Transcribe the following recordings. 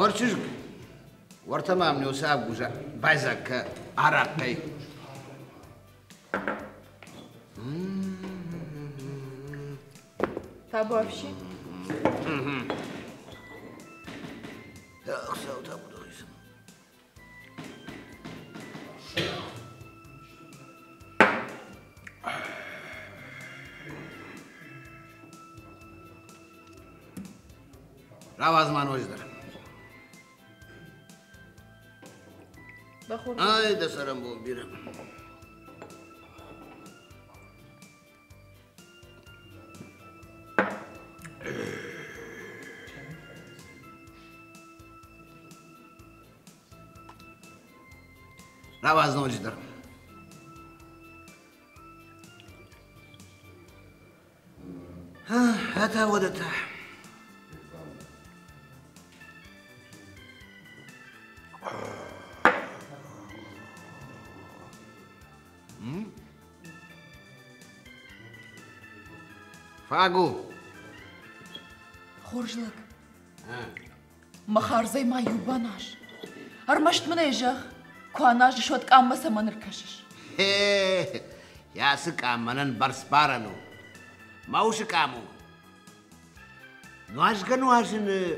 ورچش ورتمام نوساب گوزا بازك عراقي تابو افشي اخساو تابو دغيسم لوازمان وجدر بخور آی دسرم بو بیرم لوازمان وجدر هاتا ودتا فاقو خورجلك مخارزي ما يوباناش ارمشت من ايجاخ كواناج شوت كام سمن الكشش يا سكامنن برسبارنو ماوش كامو نواش كنواشن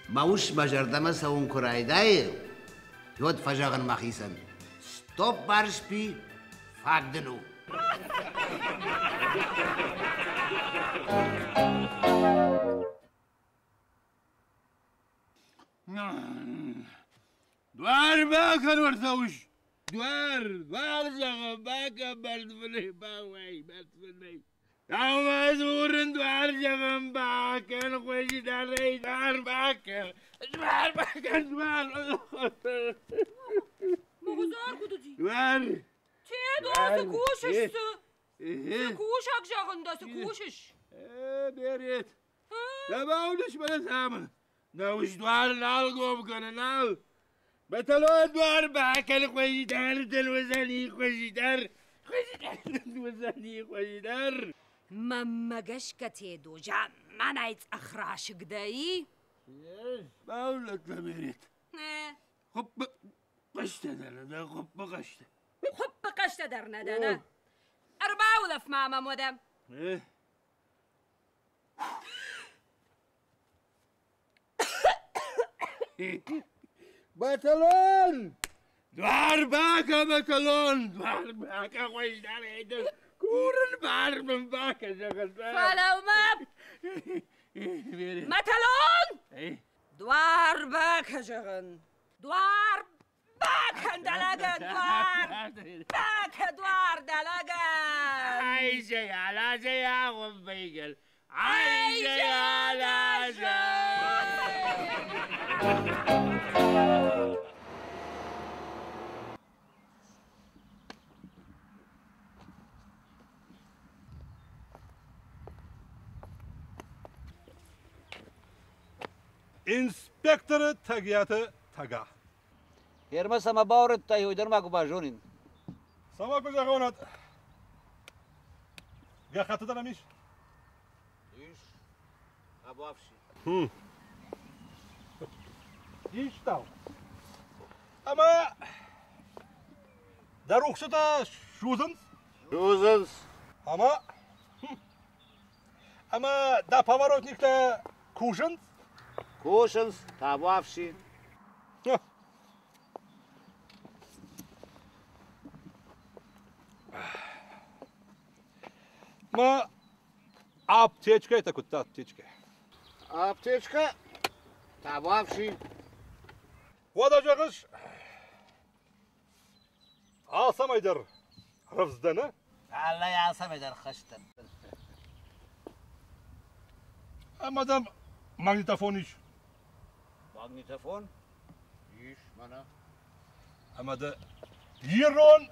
ماوش مجردما سون كرايداي يود فجاغن مخيسن ستوب بارشبي فاقدنو دوار باكر ورثوش دوار زغم باكر برتفلي باوي برتفلي يا مزورن دوار زغم باكر خوشي داري دوار باكر مغزار كدودي دوار تيدو سكوشش سكوشك جاغندا سكوشش بيريت لا باولش بلا ثامن ناوش دوار نالقو بكنا نال بتلو دوار باكل خوشي دار دلوزاني خوشي دار دلوزاني خوشي دار ماما قشكة تيدو جا ما نايت أخراش قداي باولك لبيريت خب قشتة دانا خب قشتة خب قشتة درنا دانا أربعة في ماما مدام بطلون دوار باكا بطلون دوار باكا خوش دار هيدا كورن بار من باكا شغل فلو ماب مطلون دوار باكا جغن دوار باكا دلقن دوار باكا دوار دلقن عايشة يا لا يا غبيقل عايشة يا لا انسپکتر تگیات تگا هرما سما باورت تا یودر ما گباجونین سما کجا خونت گه خط دارمیش ایش ابوافشی ایش تاو اما در رخصت شوزنز اما در پاورات نیکتا کوشنز تابوافشی ما аптечка это куда аптечка? Аптечка табавши. Вот ажагыш. Асамайдар. Рывздана? Алла я асамайдар хаштан. А мадам магнитофон иш. Магнитофон? Иш, мана. Амада Ирон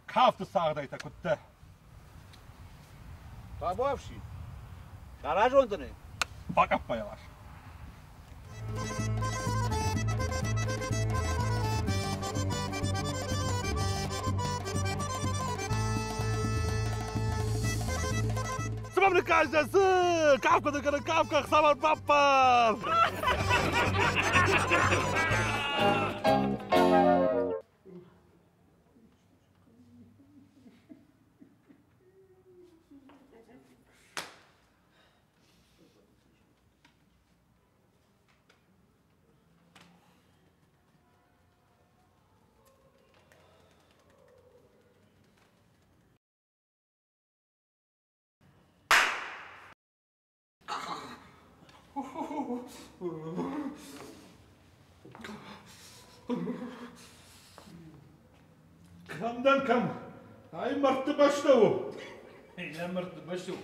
кафты сағдайта кутта. بابا افشی شراجون تنه فقط پایواش سبب نکاش کافکا دکن کافکا خسامر پاپر Kamdan kam. Ay martı başlavu. Ne martı başlavu.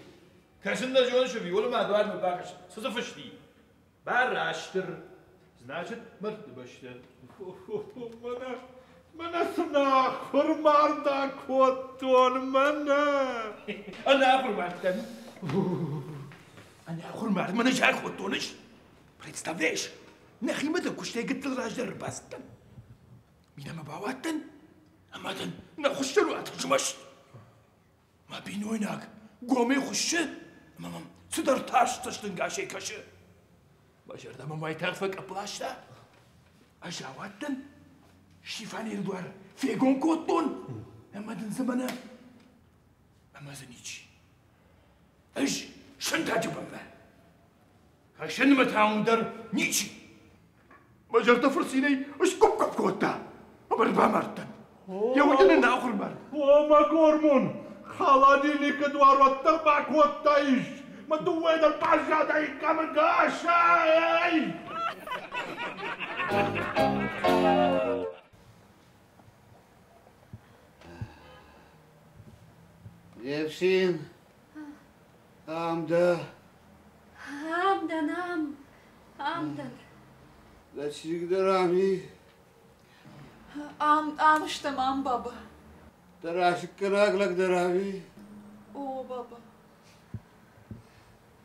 Kaşında jonu şu bir oğlum advar mı bakış. Sızı fıştı. Barraştır. Значит, martı başladı. Bana sana kurmarda kotun bana. Ana kurmardan. Ana kurmardan. Bana jay kotunuş. Представляешь? Нахимата куштай гиттл раждар бастан. Минама баваттан. Амадан на хушчару атышмаш. Ма бин ойнак. Гоме хушчы. Мамам судар таш таштын гашей кашы. Бажарда мамай тарфак аплашта. Ажаваттан. Şifanir duvar. Fegon kottun. Amadan zamana. Amazın içi. Aj. Şantacı bamba. Kaşın mı taundur? Niçin? Bacarda fırsine iş kop kotta. Ama bamartan. Ya vücudun ne kurban? Ama gormun. Haladini kedwar vattır bak kotta iş. Ma duvedal paşada ikamın gaşay. Evşin. Amda. Amdan. Laçirik darami. Tamam baba. Daraşık kıraklak darami. O baba.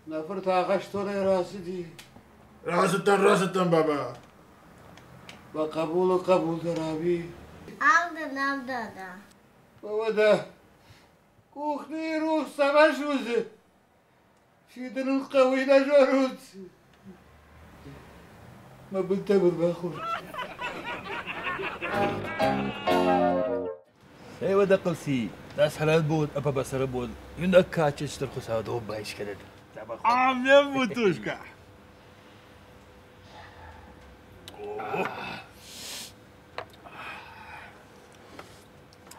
Nafır tağaş tola rası di. Razıttan baba. Ve kabul darami. Amdan. Baba da. Kuhni ruh savaş uzu. Şidinin kavuyla jorut. ما بنتبه باخور ايوه ده قلسي ناس حلال بود ابا بسر بود ينكا تشتر خسا دو بايش كده Amnem butuşka.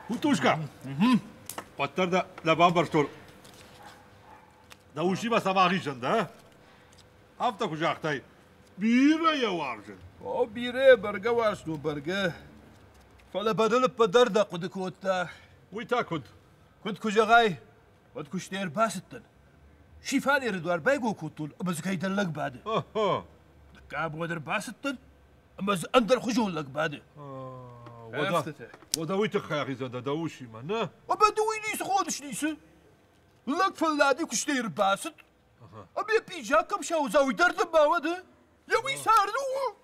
Butuşka. Patlar da laban barstol. Da uşima sabahı ha? Hafta kucaktay. Bir aya varsın. او بيري برقه واشتو برقه فلا بدل بدر دا قد كوتا Uyta kud. كنت كجغاي قد كشتير باستن شيفاني ردوار بايقو كوتول بس كاي دلق بعد Aha. كاب ودر باستن بس اندر خجول لك بعد ودا ويت خياري زاد دا uşima ne? وبدوي ليس خودش ليس لك فلادي كشتير باست ابي بيجا كم شاو زاوي درد باوده يوي ساردو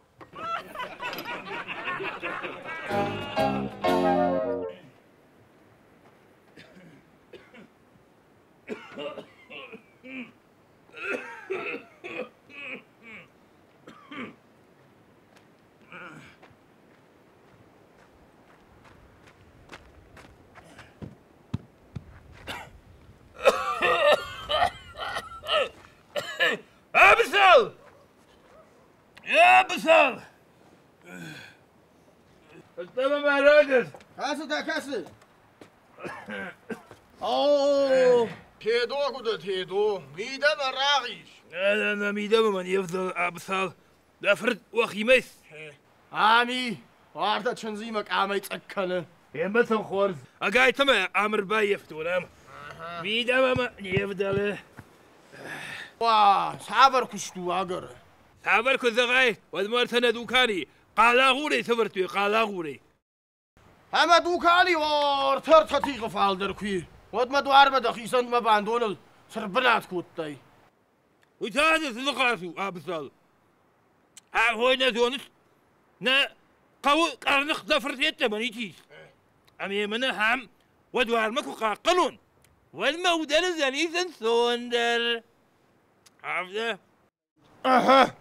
أبسل يا أبسل تمام يا راجل كاسل أوه تيدو كده تيدو ميدا مراغيش أنا ميدم من يفضل أبسل دفرت وخيمس آمي وارد تنظيمك آمي تأكله يمثل خورز أقاي تما أمر باي يفتونام ميدم من يفضل واه سافر كشتو أجر سافر كذغاي والمرتنا دوكاني قالاغوري سفرتوي قالاغوري همه دوكاني وار تر تطيق فالدر كوي ود ما دوار بدخيسن ما باندونل سربنات كوتاي وتادي سلقاسو أبصل هو نزونس نا قو قرنخ ظفر سيتة بنيتيس أمي من هم ودوار مكو قانون والمودل زنيسن سوندر عفده أها